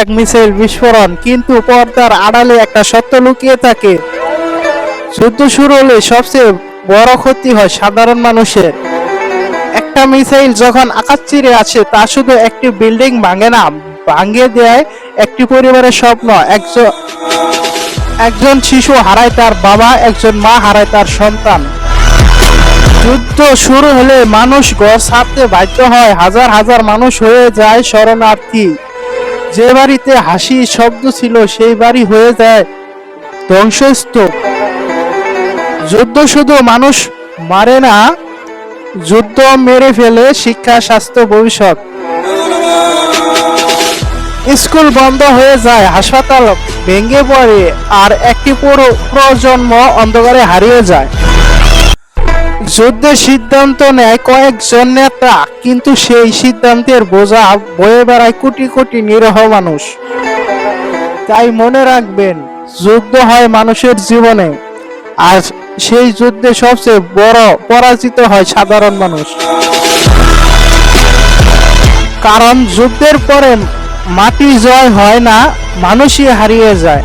এক মিসাইল বিস্ফোরণ, কিন্তু পর্দার আড়ালে একটা সত্য লুকিয়ে থাকে। যুদ্ধ শুরু হলে সবচেয়ে বড় ক্ষতি হয় সাধারণ মানুষের। একটা মিসাইল যখন আকাশ চিরে আসে, তা শুধু একটি বিল্ডিং ভাঙে না, ভাঙিয়ে দেয় একটি পরিবারের স্বপ্ন। একজন শিশু হারায় তার বাবা, একজন মা হারায় তার সন্তান। যুদ্ধ শুরু হলে মানুষ ঘর ছাড়তে বাধ্য হয়, হাজার হাজার মানুষ হয়ে যায় শরণার্থী। যে বাড়িতে হাসি শব্দ ছিল, সেই বাড়ি হয়ে যায় ধ্বংসস্তূপ। যুদ্ধ শুধু মানুষ মারে না, যুদ্ধ মেরে ফেলে শিক্ষা, স্বাস্থ্য, ভবিষ্যৎ। স্কুল বন্ধ হয়ে যায়, হাসপাতাল ভেঙে পড়ে, আর একটি পুরো প্রজন্ম অন্ধকারে হারিয়ে যায়। যুদ্ধের সিদ্ধান্ত নেয় কয়েকজন নেতা, কিন্তু সেই সিদ্ধান্তের বোঝা বয়ে বেড়ায় কোটি কোটি নিরীহ মানুষ। তাই মনে রাখবেন, যুদ্ধ হয় মানুষের জীবনে, আর সেই যুদ্ধে সবচেয়ে বড় পরাজিত হয় সাধারণ মানুষ। কারণ যুদ্ধের পরে মাটি জয় হয় না, মানুষই হারিয়ে যায়।